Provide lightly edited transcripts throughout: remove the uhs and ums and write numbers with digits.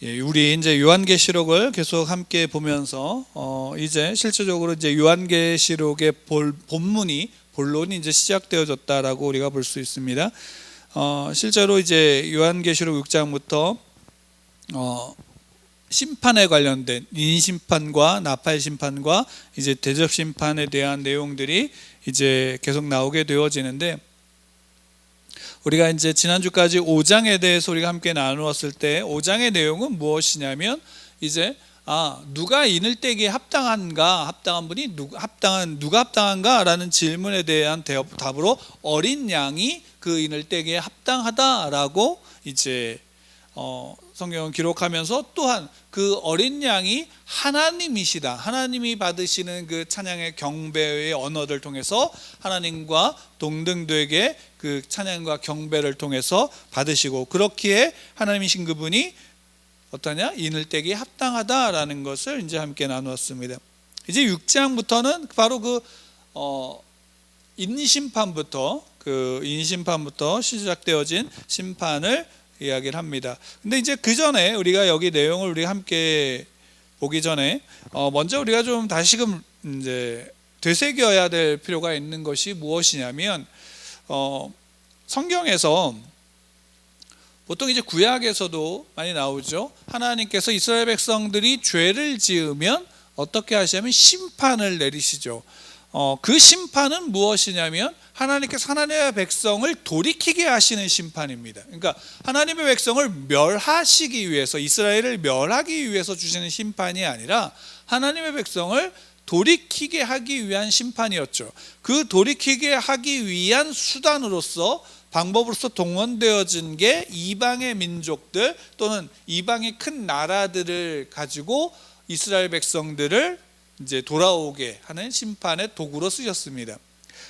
우리 이제 요한계시록을 계속 함께 보면서 이제 실제적으로 이제 요한계시록의 본론이 이제 시작되어졌다라고 우리가 볼 수 있습니다. 실제로 이제 요한계시록 6장부터 심판에 관련된 인심판과 나팔 심판과 이제 대접 심판에 대한 내용들이 이제 계속 나오게 되어지는데, 우리가 이제 지난주까지 5장에 대해서 우리가 함께 나누었을 때 5장의 내용은 무엇이냐면, 이제 누가 인을 떼기에 합당한가, 합당한 분이 누가 합당한가 라는 질문에 대한 답으로 어린 양이 그 인을 떼기에 합당하다라고 이제 성경은 기록하면서, 또한 그 어린 양이 하나님이시다, 하나님이 받으시는 그 찬양의 경배의 언어를 통해서 하나님과 동등되게 그 찬양과 경배를 통해서 받으시고, 그렇기에 하나님이신 그분이 어떠냐, 인을 떼기에 합당하다라는 것을 이제 함께 나누었습니다. 이제 6장부터는 바로 그 인심판부터 시작되어진 심판을 이야기를 합니다. 근데 이제 그 전에 우리가 여기 내용을 우리 함께 보기 전에 먼저 우리가 좀 다시금 이제 되새겨야 될 필요가 있는 것이 무엇이냐면, 성경에서 보통 이제 구약에서도 많이 나오죠. 하나님께서 이스라엘 백성들이 죄를 지으면 어떻게 하시냐면 심판을 내리시죠. 그 심판은 무엇이냐면 하나님께서 하나님의 백성을 돌이키게 하시는 심판입니다. 그러니까 하나님의 백성을 멸하시기 위해서, 이스라엘을 멸하기 위해서 주시는 심판이 아니라 하나님의 백성을 돌이키게 하기 위한 심판이었죠. 그 돌이키게 하기 위한 수단으로서, 방법으로서 동원되어진 게 이방의 민족들 또는 이방의 큰 나라들을 가지고 이스라엘 백성들을 이제 돌아오게 하는 심판의 도구로 쓰셨습니다.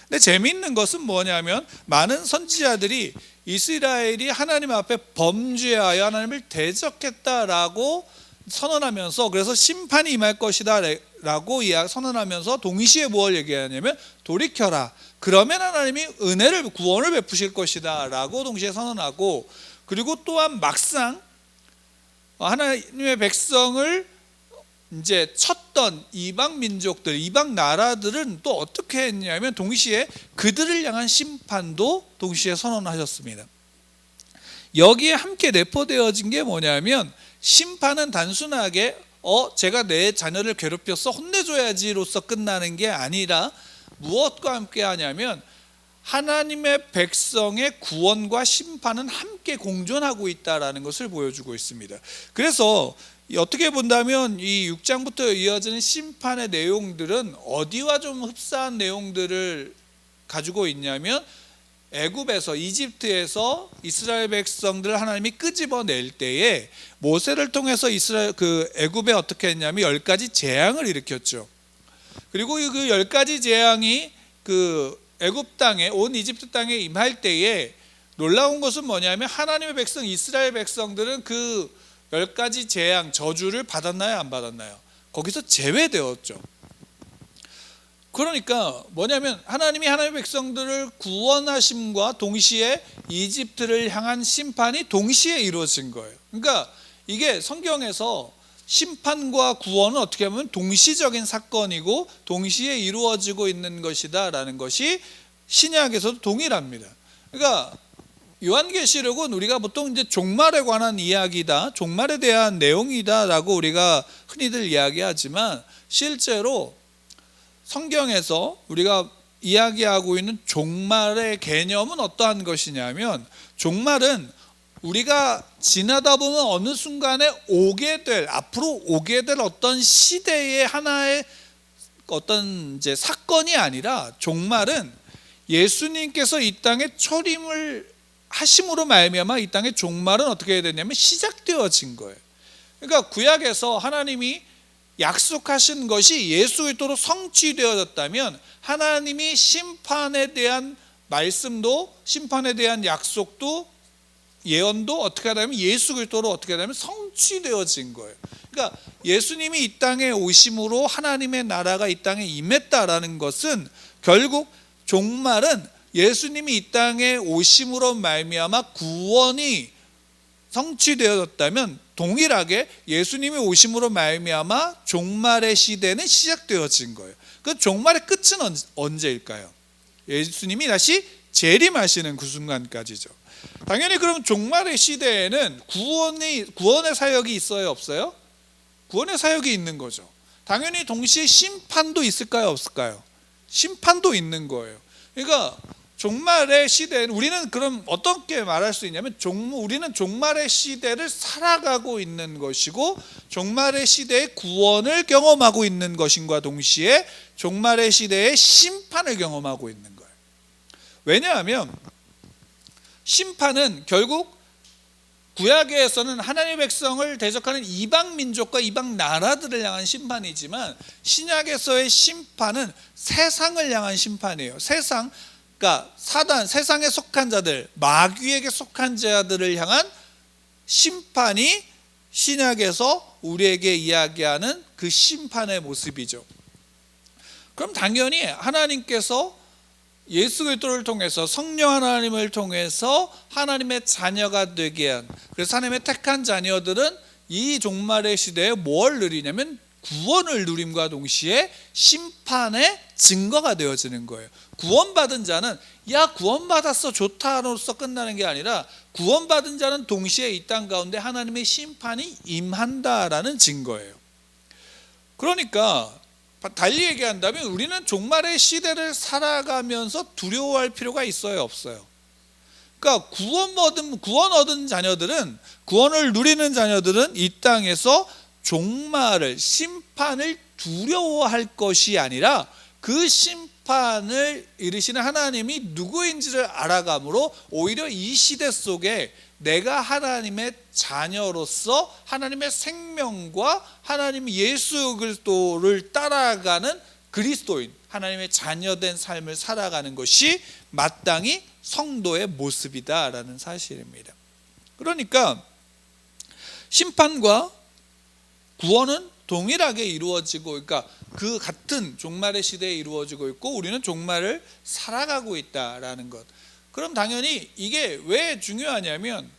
근데 재미있는 것은 뭐냐면, 많은 선지자들이 이스라엘이 하나님 앞에 범죄하여 하나님을 대적했다라고 선언하면서, 그래서 심판이 임할 것이다 라고 선언하면서 동시에 뭘 얘기하냐면, 돌이켜라, 그러면 하나님이 구원을 베푸실 것이다 라고 동시에 선언하고, 그리고 또한 막상 하나님의 백성을 이제 쳤던 이방 민족들, 이방 나라들은 또 어떻게 했냐면 동시에 그들을 향한 심판도 동시에 선언하셨습니다. 여기에 함께 내포되어진 게 뭐냐면, 심판은 단순하게 제가 내 자녀를 괴롭혀서 혼내줘야지로서 끝나는 게 아니라 무엇과 함께 하냐면, 하나님의 백성의 구원과 심판은 함께 공존하고 있다라는 것을 보여주고 있습니다. 그래서 어떻게 본다면 이 6장부터 이어지는 심판의 내용들은 어디와 좀 흡사한 내용들을 가지고 있냐면, 애굽에서, 이집트에서 이스라엘 백성들을 하나님이 끄집어낼 때에 모세를 통해서 애굽에 어떻게 했냐면 10가지 재앙을 일으켰죠. 그리고 그 10가지 재앙이 그 애굽 땅에, 온 이집트 땅에 임할 때에 놀라운 것은 뭐냐면, 하나님의 백성 이스라엘 백성들은 그 10가지 재앙, 저주를 받았나요, 안 받았나요? 거기서 제외되었죠. 그러니까 뭐냐면, 하나님이 하나님의 백성들을 구원하심과 동시에 이집트를 향한 심판이 동시에 이루어진 거예요. 그러니까 이게 성경에서 심판과 구원은 어떻게 보면 동시적인 사건이고 동시에 이루어지고 있는 것이다 라는 것이 신약에서도 동일합니다. 그러니까 요한계시록은 우리가 보통 이제 종말에 관한 이야기다, 종말에 대한 내용이다 라고 우리가 흔히들 이야기하지만, 실제로 성경에서 우리가 이야기하고 있는 종말의 개념은 어떠한 것이냐면, 종말은 우리가 지나다 보면 어느 순간에 앞으로 오게 될 어떤 시대의 하나의 어떤 이제 사건이 아니라, 종말은 예수님께서 이 땅에 초림을 하심으로 말미암아 이 땅의 종말은 어떻게 해야 되냐면 시작되어진 거예요. 그러니까 구약에서 하나님이 약속하신 것이 예수 그리스도로 성취되어졌다면, 하나님이 심판에 대한 말씀도, 심판에 대한 약속도, 예언도 어떻게 하냐면 예수 그리스도로 어떻게 하냐면 성취되어진 거예요. 그러니까 예수님이 이 땅에 오심으로 하나님의 나라가 이 땅에 임했다라는 것은, 결국 종말은 예수님이 이 땅에 오심으로 말미암아 구원이 성취되었다면 동일하게 예수님이 오심으로 말미암아 종말의 시대는 시작되어진 거예요. 그 종말의 끝은 언제일까요? 예수님이 다시 재림하시는 그 순간까지죠. 당연히 그럼 종말의 시대에는 구원의 사역이 있어요, 없어요? 구원의 사역이 있는 거죠. 당연히 동시에 심판도 있을까요, 없을까요? 심판도 있는 거예요. 그러니까 종말의 시대는 우리는 그럼 어떻게 말할 수 있냐면 우리는 종말의 시대를 살아가고 있는 것이고 종말의 시대의 구원을 경험하고 있는 것인과 동시에 종말의 시대의 심판을 경험하고 있는 거예요. 왜냐하면 심판은 결국 구약에서는 하나님의 백성을 대적하는 이방 민족과 이방 나라들을 향한 심판이지만 신약에서의 심판은 세상을 향한 심판이에요. 그러니까 사단, 세상에 속한 자들, 마귀에게 속한 자들을 향한 심판이 신약에서 우리에게 이야기하는 그 심판의 모습이죠. 그럼 당연히 하나님께서 예수 그리스도를 통해서 성령 하나님을 통해서 하나님의 자녀가 되게 한, 그래서 하나님의 택한 자녀들은 이 종말의 시대에 뭘 누리냐면 구원을 누림과 동시에 심판의 증거가 되어지는 거예요. 구원받은 자는 구원받았어 좋다로서 끝나는 게 아니라 구원받은 자는 동시에 이 땅 가운데 하나님의 심판이 임한다라는 증거예요. 그러니까 달리 얘기한다면 우리는 종말의 시대를 살아가면서 두려워할 필요가 있어요, 없어요? 그러니까 구원 얻은 자녀들은, 구원을 누리는 자녀들은 이 땅에서 종말을, 심판을 두려워할 것이 아니라 그 심판을 이르시는 하나님이 누구인지를 알아감으로 오히려 이 시대 속에 내가 하나님의 자녀로서 하나님의 생명과 하나님 예수 그리스도를 따라가는 그리스도인, 하나님의 자녀된 삶을 살아가는 것이 마땅히 성도의 모습이다라는 사실입니다. 그러니까 심판과 구원은 동일하게 이루어지고, 그러니까 그 같은 종말의 시대에 이루어지고 있고 우리는 종말을 살아가고 있다라는 것. 그럼 당연히 이게 왜 중요하냐면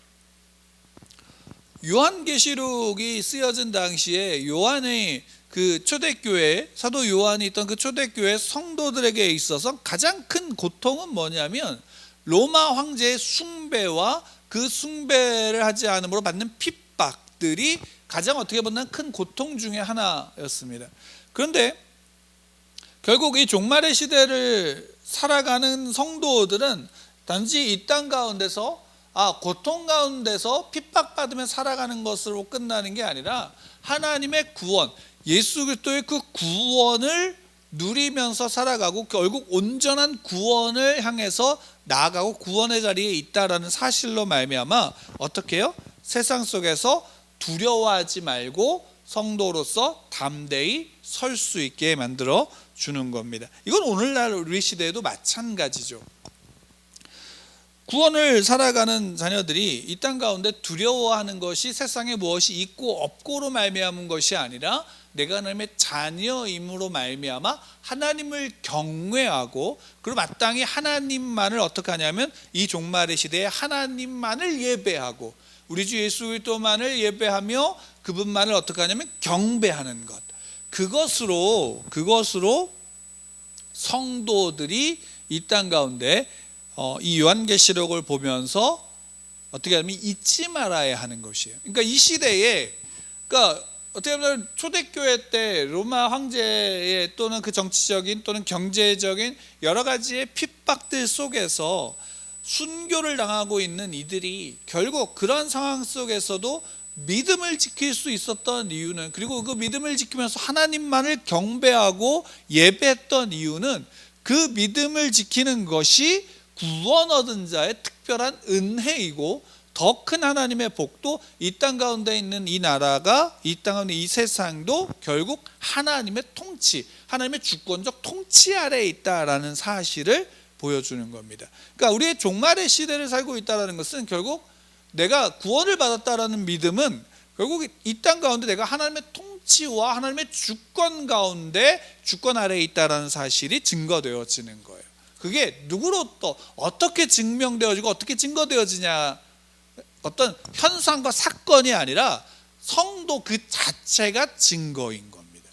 요한계시록이 쓰여진 당시에 요한의 그 초대교회, 사도 요한이 있던 그 초대교회 성도들에게 있어서 가장 큰 고통은 뭐냐면 로마 황제의 숭배와 그 숭배를 하지 않음으로 받는 핍박들이 가장 어떻게 보면 큰 고통 중에 하나였습니다. 그런데 결국 이 종말의 시대를 살아가는 성도들은 단지 이 땅 가운데서 고통 가운데서 핍박받으며 살아가는 것으로 끝나는 게 아니라 하나님의 구원, 예수 그리스도의 그 구원을 누리면서 살아가고 결국 온전한 구원을 향해서 나아가고 구원의 자리에 있다라는 사실로 말미암아 어떻게 해요? 세상 속에서 두려워하지 말고 성도로서 담대히 설 수 있게 만들어 주는 겁니다. 이건 오늘날 우리 시대에도 마찬가지죠. 구원을 살아가는 자녀들이 이 땅 가운데 두려워하는 것이 세상에 무엇이 있고 없고로 말미암은 것이 아니라 내가 하나님의 자녀임으로 말미암아 하나님을 경외하고 그리고 마땅히 하나님만을 어떻게 하냐면 이 종말의 시대에 하나님만을 예배하고 우리 주 예수 그리스도만을 예배하며 그분만을 어떻게 하냐면 경배하는 것. 그것으로 성도들이 이 땅 가운데 이 요한계시록을 보면서 어떻게 하면 잊지 말아야 하는 것이에요. 그러니까 이 시대에, 그러니까 어떻게 보면 초대교회 때 로마 황제의 또는 그 정치적인 또는 경제적인 여러 가지의 핍박들 속에서 순교를 당하고 있는 이들이 결국 그런 상황 속에서도 믿음을 지킬 수 있었던 이유는, 그리고 그 믿음을 지키면서 하나님만을 경배하고 예배했던 이유는 그 믿음을 지키는 것이 구원 얻은 자의 특별한 은혜이고 더 큰 하나님의 복도 이 땅 가운데 있는 이 나라가, 이 땅 가운데 이 세상도 결국 하나님의 통치, 하나님의 주권적 통치 아래에 있다라는 사실을 보여주는 겁니다. 그러니까 우리의 종말의 시대를 살고 있다는 것은 결국 내가 구원을 받았다라는 믿음은 결국 이 땅 가운데 내가 하나님의 통치와 하나님의 주권 가운데 주권 아래에 있다라는 사실이 증거되어지는 거예요. 그게 누구로부터 어떻게 증명되어지고 어떻게 증거되어지냐, 어떤 현상과 사건이 아니라 성도 그 자체가 증거인 겁니다.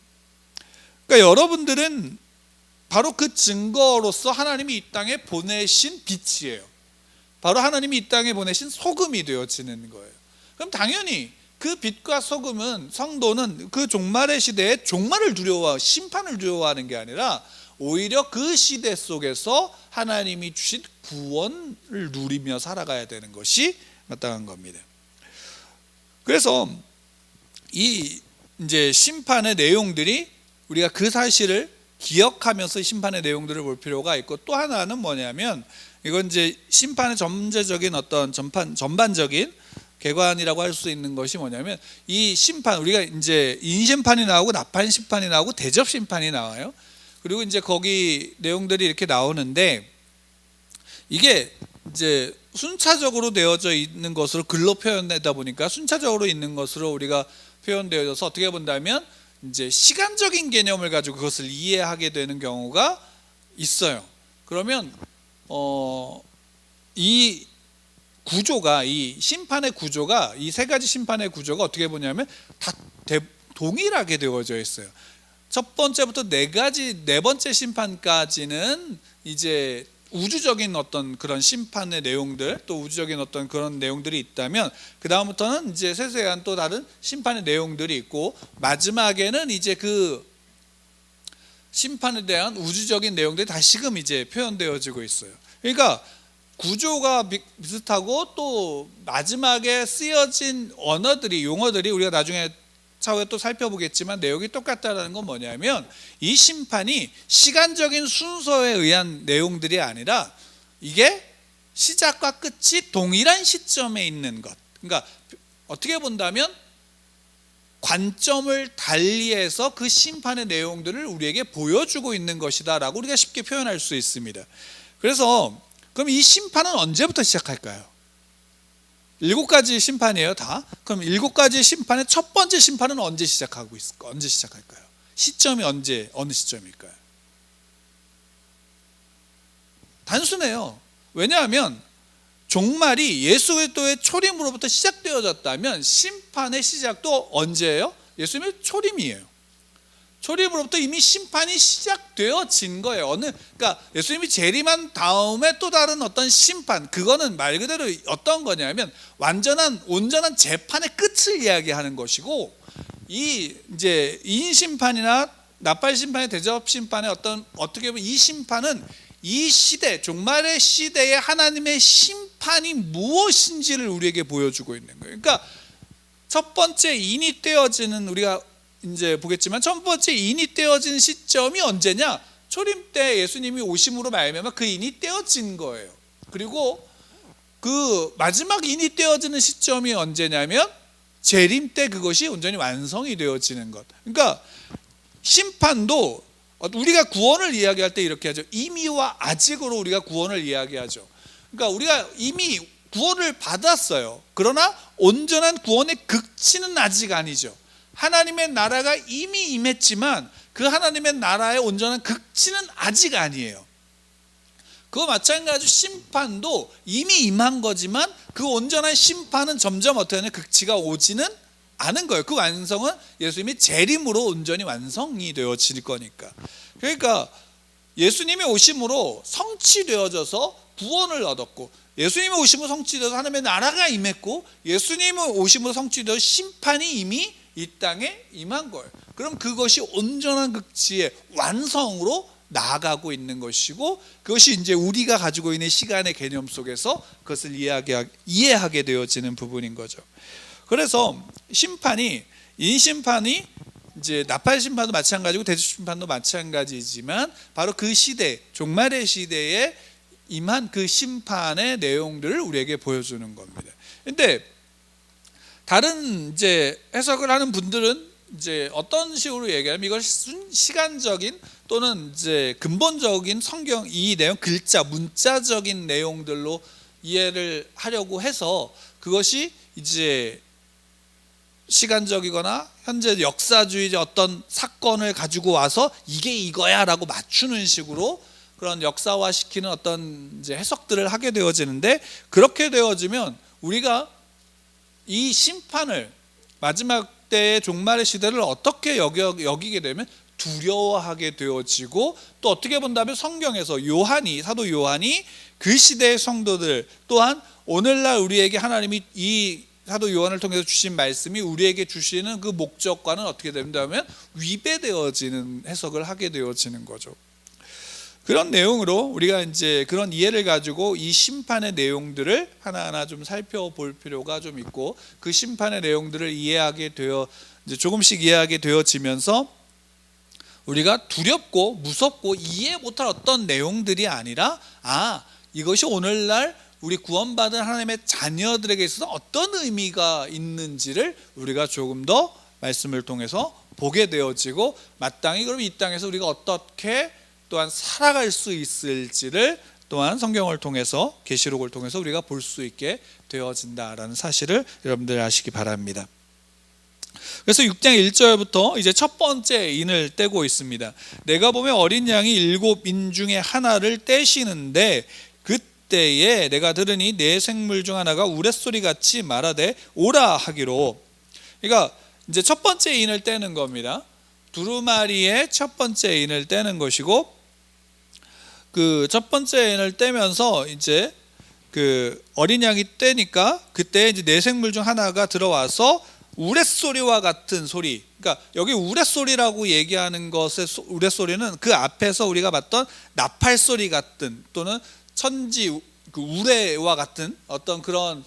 그러니까 여러분들은 바로 그 증거로서 하나님이 이 땅에 보내신 빛이에요. 바로 하나님이 이 땅에 보내신 소금이 되어지는 거예요. 그럼 당연히 그 빛과 소금은, 성도는 그 종말의 시대에 종말을 두려워, 심판을 두려워하는 게 아니라 오히려 그 시대 속에서 하나님이 주신 구원을 누리며 살아가야 되는 것이 마땅한 겁니다. 그래서 이 이제 심판의 내용들이, 우리가 그 사실을 기억하면서 심판의 내용들을 볼 필요가 있고, 또 하나는 뭐냐면, 이건 이제 심판의 전체적인 어떤 전반적인 개관이라고 할 수 있는 것이 뭐냐면, 이 심판, 우리가 이제 인심판이 나오고 나팔 심판이 나오고 대접 심판이 나와요. 그리고 이제 거기 내용들이 이렇게 나오는데, 이게 이제 순차적으로 되어져 있는 것으로 글로 표현되다 보니까 순차적으로 있는 것으로 우리가 표현되어져서 어떻게 본다면 이제 시간적인 개념을 가지고 그것을 이해하게 되는 경우가 있어요. 그러면 이 구조가, 이 심판의 구조가, 이 세 가지 심판의 구조가 어떻게 보냐면 다 동일하게 되어져 있어요. 첫 번째부터 네 번째 심판까지는 이제 우주적인 어떤 그런 심판의 내용들, 또 우주적인 어떤 그런 내용들이 있다면, 그 다음부터는 이제 세세한 또 다른 심판의 내용들이 있고, 마지막에는 이제 그 심판에 대한 우주적인 내용들이 다시금 이제 표현되어지고 있어요. 그러니까 구조가 비슷하고, 또 마지막에 쓰여진 언어들이, 용어들이 우리가 나중에 차후에 또 살펴보겠지만 내용이 똑같다는 건 뭐냐면, 이 심판이 시간적인 순서에 의한 내용들이 아니라 이게 시작과 끝이 동일한 시점에 있는 것. 그러니까 어떻게 본다면 관점을 달리해서 그 심판의 내용들을 우리에게 보여주고 있는 것이다 라고 우리가 쉽게 표현할 수 있습니다. 그래서 그럼 이 심판은 언제부터 시작할까요? 7가지 심판이에요, 다. 그럼 7가지 심판의 첫 번째 심판은 언제 시작하고 있을까? 언제 시작할까요? 시점이 어느 시점일까요? 단순해요. 왜냐하면 종말이 예수 그리스도의 초림으로부터 시작되어졌다면 심판의 시작도 언제예요? 예수님의 초림이에요. 초림으로부터 이미 심판이 시작되어진 거예요. 그러니까 예수님이 재림한 다음에 또 다른 어떤 심판, 그거는 말 그대로 어떤 거냐면 온전한 재판의 끝을 이야기하는 것이고, 이 이제 인심판이나 나팔 심판의 대접 심판의 어떻게 보면 이 심판은 이 시대, 종말의 시대에 하나님의 심판이 무엇인지를 우리에게 보여주고 있는 거예요. 그러니까 첫 번째 인이 떼어지는, 우리가 이제 보겠지만 첫 번째 인이 떼어진 시점이 언제냐? 초림 때 예수님이 오심으로 말미암아 그 인이 떼어진 거예요. 그리고 그 마지막 인이 떼어지는 시점이 언제냐면 재림 때 그것이 온전히 완성이 되어지는 것. 그러니까 심판도 우리가 구원을 이야기할 때 이렇게 하죠. 이미와 아직으로 우리가 구원을 이야기하죠. 그러니까 우리가 이미 구원을 받았어요. 그러나 온전한 구원의 극치는 아직 아니죠. 하나님의 나라가 이미 임했지만 그 하나님의 나라의 온전한 극치는 아직 아니에요. 그거 마찬가지로 심판도 이미 임한 거지만 그 온전한 심판은 점점 어떻게 하냐, 극치가 오지는 않은 거예요. 그 완성은 예수님이 재림으로 온전히 완성이 되어질 거니까. 그러니까 예수님의 오심으로 성취되어져서 구원을 얻었고, 예수님의 오심으로 성취되어서 하나님의 나라가 임했고, 예수님의 오심으로 성취되어서 심판이 이미 이 땅에 임한 거예요. 그럼 그것이 온전한 극치의 완성으로 나아가고 있는 것이고, 그것이 이제 우리가 가지고 있는 시간의 개념 속에서 그것을 이해하게 되어지는 부분인 거죠. 그래서 심판이, 인심판이 이제 나팔 심판도 마찬가지고 대접 심판도 마찬가지지만 바로 그 시대, 종말의 시대에 임한 그 심판의 내용들을 우리에게 보여주는 겁니다. 근데 다른 이제 해석을 하는 분들은 이제 어떤 식으로 얘기하면 이걸 시간적인 또는 이제 근본적인 성경 이 내용, 글자, 문자적인 내용들로 이해를 하려고 해서 그것이 이제 시간적이거나 현재 역사주의적 어떤 사건을 가지고 와서 이게 이거야 라고 맞추는 식으로 그런 역사화시키는 어떤 이제 해석들을 하게 되어지는데, 그렇게 되어지면 우리가 이 심판을 마지막 때의 종말의 시대를 어떻게 여기게 되면 두려워하게 되어지고, 또 어떻게 본다면 성경에서 사도 요한이 그 시대의 성도들, 또한 오늘날 우리에게 하나님이 이 사도 요한을 통해서 주신 말씀이 우리에게 주시는 그 목적과는 어떻게 된다면 위배되어지는 해석을 하게 되어지는 거죠. 그런 내용으로 우리가 이제 그런 이해를 가지고 이 심판의 내용들을 하나하나 좀 살펴볼 필요가 좀 있고, 그 심판의 내용들을 이해하게 되어 이제 조금씩 이해하게 되어지면서 우리가 두렵고 무섭고 이해 못할 어떤 내용들이 아니라, 이것이 오늘날 우리 구원받은 하나님의 자녀들에게 있어서 어떤 의미가 있는지를 우리가 조금 더 말씀을 통해서 보게 되어지고, 마땅히 그럼 이 땅에서 우리가 어떻게 또한 살아갈 수 있을지를 또한 성경을 통해서, 계시록을 통해서 우리가 볼 수 있게 되어진다라는 사실을 여러분들 아시기 바랍니다. 그래서 6장 1절부터 이제 첫 번째 인을 떼고 있습니다. 내가 보면 어린 양이 7인 중에 하나를 떼시는데, 그때에 내가 들으니 네 생물 중 하나가 우레소리 같이 말하되 오라 하기로. 그러니까 이제 첫 번째 인을 떼는 겁니다. 두루마리의 첫 번째 인을 떼는 것이고, 그 첫 번째 인을 떼면서 이제 그 어린 양이 떼니까 그때 이제 네 생물 중 하나가 들어와서 우레소리와 같은 소리. 그러니까 여기 우레소리라고 얘기하는 것의 우레소리는 그 앞에서 우리가 봤던 나팔소리 같은, 또는 천지 그 우레와 같은 어떤 그런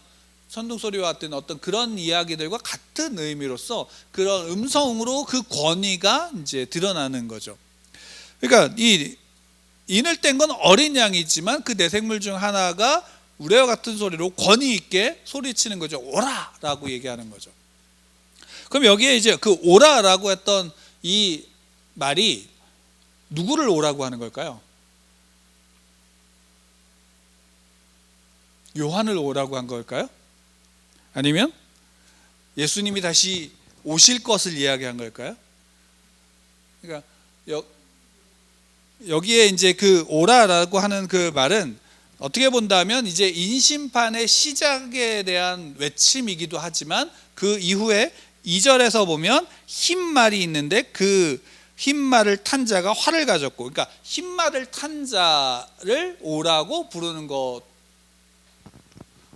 천둥소리와 같은 어떤 그런 이야기들과 같은 의미로서 그런 음성으로 그 권위가 이제 드러나는 거죠. 그러니까 이 인을 뗀 건 어린 양이지만 그 네 생물 중 하나가 우레와 같은 소리로 권위 있게 소리치는 거죠. 오라라고 얘기하는 거죠. 그럼 여기에 이제 그 오라라고 했던 이 말이 누구를 오라고 하는 걸까요? 요한을 오라고 한 걸까요? 아니면 예수님이 다시 오실 것을 이야기한 걸까요? 그러니까 여기에 이제 그 오라라고 하는 그 말은 어떻게 본다면 이제 인심판의 시작에 대한 외침이기도 하지만, 그 이후에 2절에서 보면 흰말이 있는데 그 흰말을 탄 자가 활을 가졌고, 그러니까 흰말을 탄 자를 오라고 부르는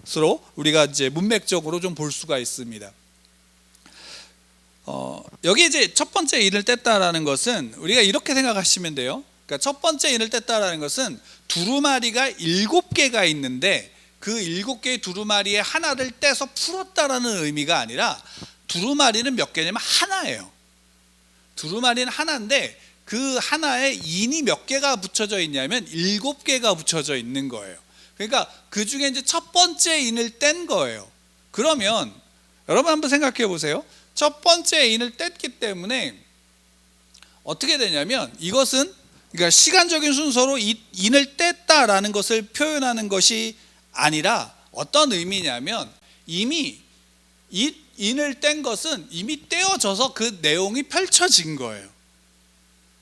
것으로 우리가 이제 문맥적으로 좀 볼 수가 있습니다. 여기 이제 첫 번째 인을 뗐다라는 것은 우리가 이렇게 생각하시면 돼요. 그러니까 첫 번째 인을 뗐다라는 것은 두루마리가 7개가 있는데 그 7개의 두루마리에 하나를 떼서 풀었다라는 의미가 아니라, 두루마리는 몇 개냐면 하나예요. 두루마리는 하나인데 그 하나에 인이 몇 개가 붙여져 있냐면 7개가 붙여져 있는 거예요. 그러니까 그 중에 이제 첫 번째 인을 뗀 거예요. 그러면 여러분 한번 생각해 보세요. 첫 번째 인을 뗐기 때문에 어떻게 되냐면, 이것은 그러니까 시간적인 순서로 이 인을 뗐다라는 것을 표현하는 것이 아니라 어떤 의미냐면, 이미 이 인을 뗀 것은 이미 떼어져서 그 내용이 펼쳐진 거예요.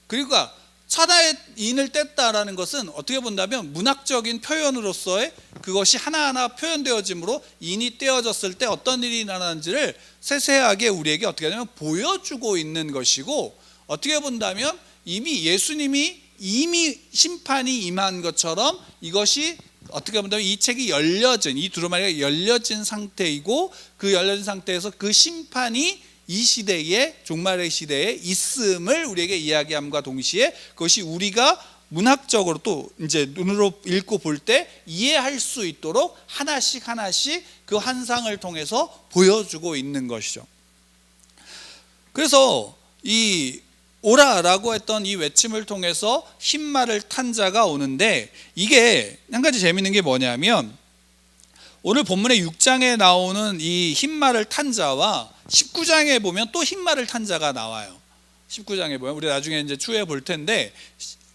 그러니까 하나의 인을 뗐다라는 것은 어떻게 본다면 문학적인 표현으로서의 그것이 하나하나 표현되어지므로 인이 떼어졌을 때 어떤 일이 일어나는지를 세세하게 우리에게 어떻게 하냐면 보여주고 있는 것이고, 어떻게 본다면 예수님이 이미 심판이 임한 것처럼 이것이 어떻게 본다면 이 책이 열려진, 이 두루마리가 열려진 상태이고, 그 열려진 상태에서 그 심판이 이 시대에, 종말의 시대에 있음을 우리에게 이야기함과 동시에 그것이 우리가 문학적으로 또 이제 눈으로 읽고 볼 때 이해할 수 있도록 하나씩 그 환상을 통해서 보여주고 있는 것이죠. 그래서 이 오라라고 했던 이 외침을 통해서 흰말을 탄 자가 오는데, 이게 한 가지 재밌는 게 뭐냐면, 오늘 본문의 6장에 나오는 이 흰말을 탄 자와 19장에 보면 또 흰말을 탄 자가 나와요. 19장에 보면 우리 나중에 이제 추후에 볼 텐데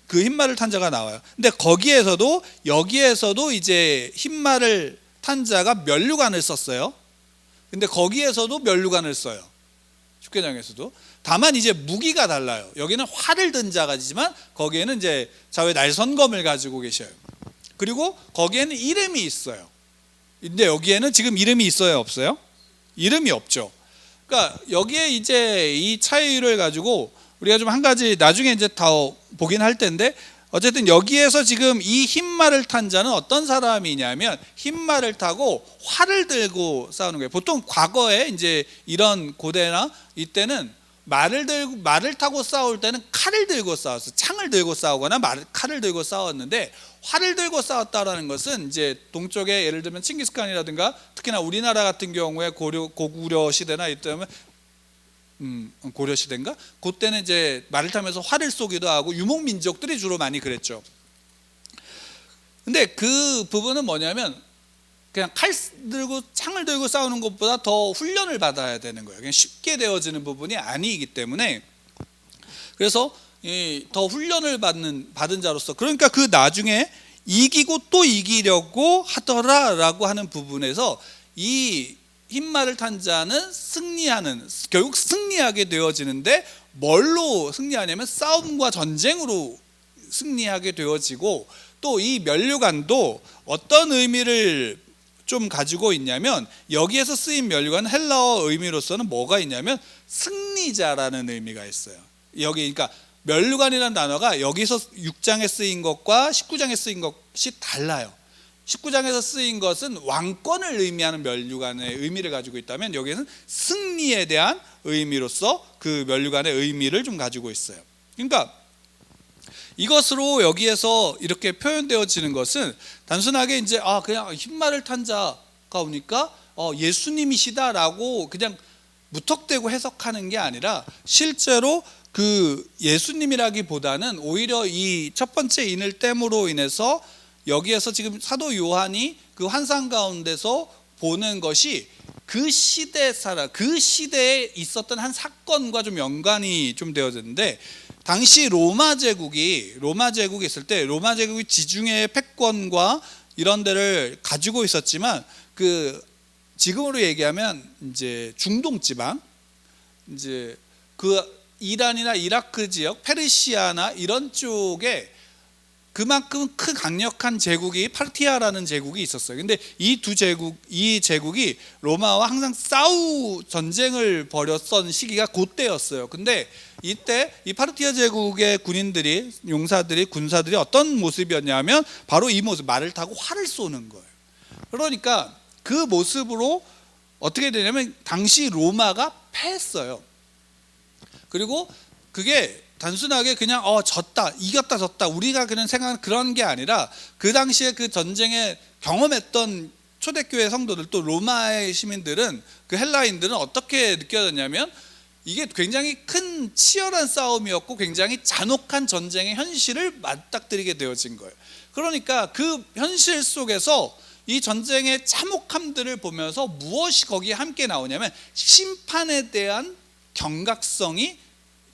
그 흰말을 탄 자가 나와요. 근데 여기에서도 이제 흰말을 탄 자가 면류관을 썼어요. 근데 거기에서도 면류관을 써요. 19장에서도. 다만 이제 무기가 달라요. 여기는 활을 든 자가지만 거기에는 이제 좌우에 날선검을 가지고 계셔요. 그리고 거기에는 이름이 있어요. 근데 여기에는 지금 이름이 있어요, 없어요? 이름이 없죠. 그러니까 여기에 이제 이 차이를 가지고 우리가 좀 한 가지 나중에 이제 더 보긴 할 텐데, 어쨌든 여기에서 지금 이 흰 말을 탄 자는 어떤 사람이냐면 흰 말을 타고 활을 들고 싸우는 거예요. 보통 과거에 이제 이런 고대나 이때는 말을 타고 싸울 때는 칼을 들고 싸웠어. 창을 들고 싸우거나 칼을 들고 싸웠는데, 활을 들고 싸웠다라는 것은 이제 동쪽에 예를 들면 칭기스칸이라든가 특히나 우리나라 같은 경우에 고구려 시대나 이때면 고려 시대인가? 그때는 이제 말을 타면서 활을 쏘기도 하고 유목 민족들이 주로 많이 그랬죠. 근데 그 부분은 뭐냐면 그냥 칼 들고 창을 들고 싸우는 것보다 더 훈련을 받아야 되는 거예요. 그냥 쉽게 되어지는 부분이 아니기 때문에, 그래서 더 훈련을 받은 자로서, 그러니까 그 나중에 이기고 또 이기려고 하더라라고 하는 부분에서 이 흰말을 탄 자는 결국 승리하게 되어지는데, 뭘로 승리하냐면 싸움과 전쟁으로 승리하게 되어지고, 또 이 면류관도 어떤 의미를 좀 가지고 있냐면, 여기에서 쓰인 면류관 헬라어 의미로서는 뭐가 있냐면 승리자라는 의미가 있어요. 여기 그러니까 면류관이라는 단어가 여기서 6장에 쓰인 것과 19장에 쓰인 것이 달라요. 19장에서 쓰인 것은 왕권을 의미하는 면류관의 의미를 가지고 있다면, 여기에는 승리에 대한 의미로서 그 면류관의 의미를 좀 가지고 있어요. 그러니까 이것으로 여기에서 이렇게 표현되어지는 것은 단순하게 이제 그냥 흰말을 탄 자가 오니까 예수님이시다라고 그냥 무턱대고 해석하는 게 아니라, 실제로 그 예수님이라기보다는 오히려 이 첫 번째 인을 땜으로 인해서 여기에서 지금 사도 요한이 그 환상 가운데서 보는 것이 그 시대에 있었던 한 사건과 좀 연관이 좀 되어졌는데, 당시 로마 제국이 있을 때 로마 제국이 지중해 패권과 이런 데를 가지고 있었지만, 그 지금으로 얘기하면 이제 중동 지방, 이제 그 이란이나 이라크 지역, 페르시아나 이런 쪽에 그만큼 큰 강력한 제국이 파르티아라는 제국이 있었어요. 근데 이 제국이 로마와 항상 전쟁을 벌였던 시기가 그때였어요. 근데 이때 이 파르티아 제국의 군인들이, 용사들이, 군사들이 어떤 모습이었냐면 바로 이 모습, 말을 타고 활을 쏘는 거예요. 그러니까 그 모습으로 어떻게 되냐면 당시 로마가 패했어요. 그리고 그게 단순하게 그냥 졌다, 이겼다, 졌다, 우리가 그냥 생각하는 그런 게 아니라, 그 당시에 그 전쟁에 경험했던 초대교회 성도들, 또 로마의 시민들은, 그 헬라인들은 어떻게 느껴졌냐면 이게 굉장히 큰 치열한 싸움이었고 굉장히 잔혹한 전쟁의 현실을 맞닥뜨리게 되어진 거예요. 그러니까 그 현실 속에서 이 전쟁의 참혹함들을 보면서 무엇이 거기에 함께 나오냐면 심판에 대한 경각성이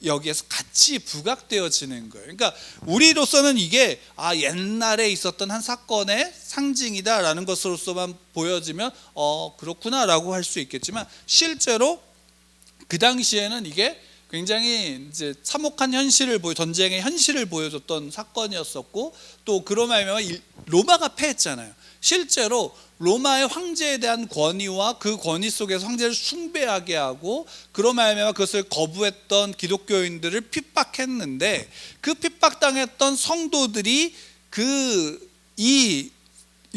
여기에서 같이 부각되어지는 거예요. 그러니까 우리로서는 이게 옛날에 있었던 한 사건의 상징이다라는 것으로서만 보여지면 그렇구나라고 할 수 있겠지만, 실제로 그 당시에는 이게 굉장히 이제 참혹한 전쟁의 현실을 보여줬던 사건이었었고, 또 그로 말미암아 로마가 패했잖아요. 실제로 로마의 황제에 대한 권위와 그 권위 속에서 황제를 숭배하게 하고, 그로 말미암아 그것을 거부했던 기독교인들을 핍박했는데, 그 핍박당했던 성도들이 이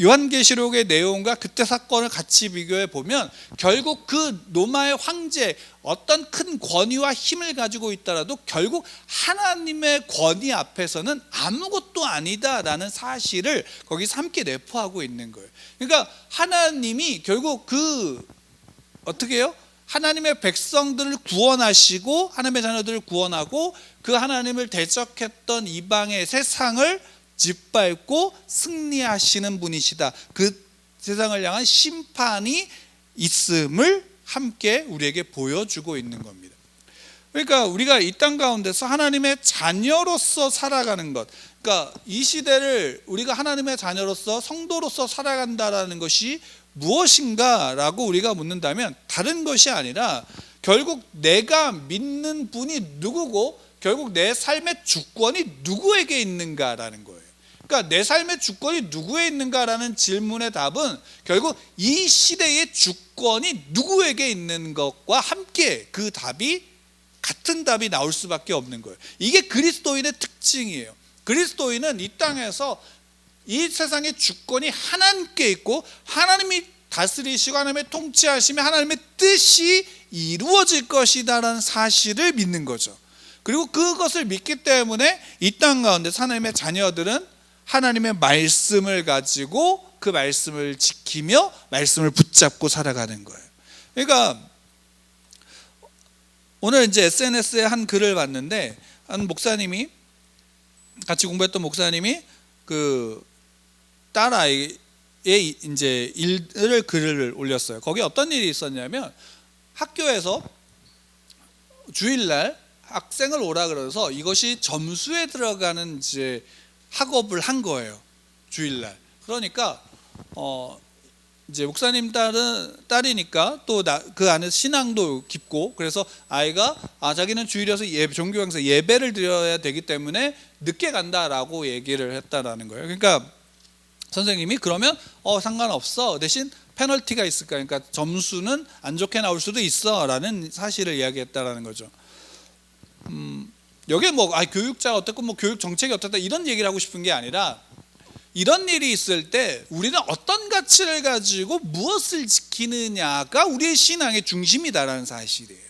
요한계시록의 내용과 그때 사건을 같이 비교해 보면, 결국 그 로마의 황제, 어떤 큰 권위와 힘을 가지고 있더라도 결국 하나님의 권위 앞에서는 아무것도 아니다라는 사실을 거기서 함께 내포하고 있는 거예요. 그러니까 하나님이 결국 어떻게 해요? 하나님의 백성들을 구원하시고 하나님의 자녀들을 구원하고, 그 하나님을 대적했던 이방의 세상을 짓밟고 승리하시는 분이시다. 그 세상을 향한 심판이 있음을 함께 우리에게 보여주고 있는 겁니다. 그러니까 우리가 이 땅 가운데서 하나님의 자녀로서 살아가는 것, 그러니까 이 시대를 우리가 하나님의 자녀로서, 성도로서 살아간다라는 것이 무엇인가 라고 우리가 묻는다면, 다른 것이 아니라 결국 내가 믿는 분이 누구고 결국 내 삶의 주권이 누구에게 있는가라는 거예요. 그러니까 내 삶의 주권이 누구에 있는가라는 질문의 답은 결국 이 시대의 주권이 누구에게 있는 것과 함께 그 답이 같은 답이 나올 수밖에 없는 거예요. 이게 그리스도인의 특징이에요. 그리스도인은 이 땅에서 이 세상의 주권이 하나님께 있고 하나님이 다스리시고 하나님의 통치하심에 하나님의 뜻이 이루어질 것이다라는 사실을 믿는 거죠. 그리고 그것을 믿기 때문에 이 땅 가운데 하나님의 자녀들은 하나님의 말씀을 가지고 그 말씀을 지키며 말씀을 붙잡고 살아가는 거예요. 그러니까 오늘 이제 SNS에 한 글을 봤는데 한 목사님이 같이 공부했던 목사님이 그 딸아이의 이제 일을 글을 올렸어요. 거기에 어떤 일이 있었냐면 학교에서 주일날 학생을 오라 그래서 이것이 점수에 들어가는 이제 학업을 한 거예요. 주일날. 그러니까 이제 목사님 딸이니까 또 그 안에 신앙도 깊고 그래서 아이가 자기는 주일이어서 종교강사 예배를 드려야 되기 때문에 늦게 간다라고 얘기를 했다라는 거예요. 그러니까 선생님이 그러면 상관없어. 대신 페널티가 있을까? 그러니까 점수는 안 좋게 나올 수도 있어라는 사실을 이야기했다라는 거죠. 여기에 교육자가 어떻고 교육 정책이 어떻다 이런 얘기를 하고 싶은 게 아니라 이런 일이 있을 때 우리는 어떤 가치를 가지고 무엇을 지키느냐가 우리의 신앙의 중심이다라는 사실이에요.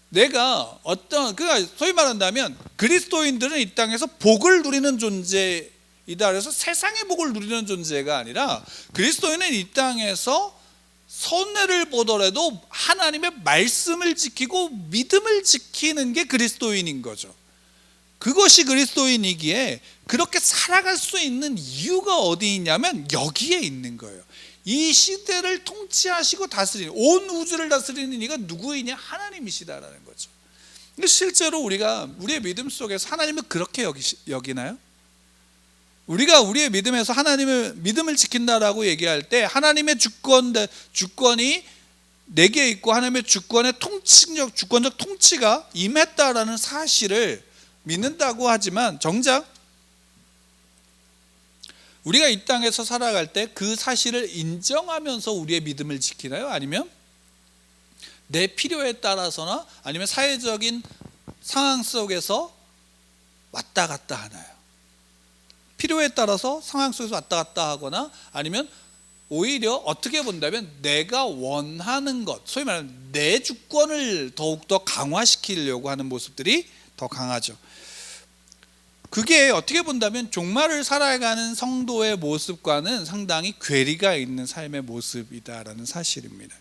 내가 그러니까 소위 말한다면 그리스도인들은 이 땅에서 복을 누리는 존재이다. 그래서 세상의 복을 누리는 존재가 아니라 그리스도인은 이 땅에서 손해를 보더라도 하나님의 말씀을 지키고 믿음을 지키는 게 그리스도인인 거죠. 그것이 그리스도인이기에 그렇게 살아갈 수 있는 이유가 어디 있냐면 여기에 있는 거예요. 이 시대를 통치하시고 다스리는, 온 우주를 다스리는 이가 누구이냐? 하나님이시다라는 거죠. 근데 실제로 우리가 우리의 믿음 속에서 하나님을 그렇게 여기나요? 우리가 우리의 믿음에서 하나님의 믿음을 지킨다라고 얘기할 때 하나님의 주권이 내게 있고 하나님의 주권적 통치가 임했다라는 사실을 믿는다고 하지만 정작 우리가 이 땅에서 살아갈 때 그 사실을 인정하면서 우리의 믿음을 지키나요? 아니면 내 필요에 따라서나 아니면 사회적인 상황 속에서 왔다 갔다 하나요? 필요에 따라서 상황 속에서 왔다 갔다 하거나 아니면 오히려 어떻게 본다면 내가 원하는 것, 소위 말하는 내 주권을 더욱더 강화시키려고 하는 모습들이 더 강하죠. 그게 어떻게 본다면 종말을 살아가는 성도의 모습과는 상당히 괴리가 있는 삶의 모습이다라는 사실입니다.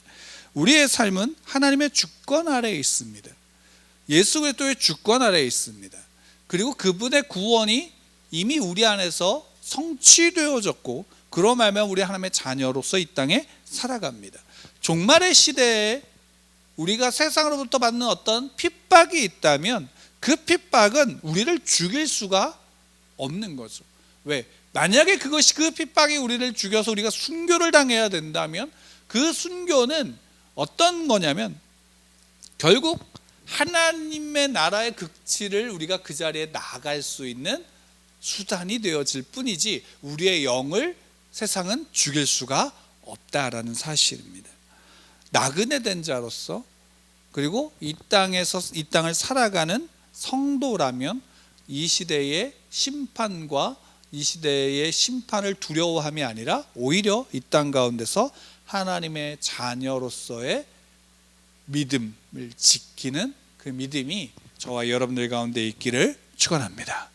우리의 삶은 하나님의 주권 아래에 있습니다. 예수 그리스도의 주권 아래에 있습니다. 그리고 그분의 구원이 이미 우리 안에서 성취되어졌고 그로 말미암아 우리 하나님의 자녀로서 이 땅에 살아갑니다. 종말의 시대에 우리가 세상으로부터 받는 어떤 핍박이 있다면 그 핍박은 우리를 죽일 수가 없는 거죠. 왜? 만약에 그 핍박이 우리를 죽여서 우리가 순교를 당해야 된다면 그 순교는 어떤 거냐면 결국 하나님의 나라의 극치를 우리가 그 자리에 나아갈 수 있는 수단이 되어질 뿐이지 우리의 영을 세상은 죽일 수가 없다라는 사실입니다. 나그네 된 자로서 그리고 이 땅을 살아가는 성도라면 이 시대의 심판과 이 시대의 심판을 두려워함이 아니라 오히려 이 땅 가운데서 하나님의 자녀로서의 믿음을 지키는 그 믿음이 저와 여러분들 가운데 있기를 축원합니다.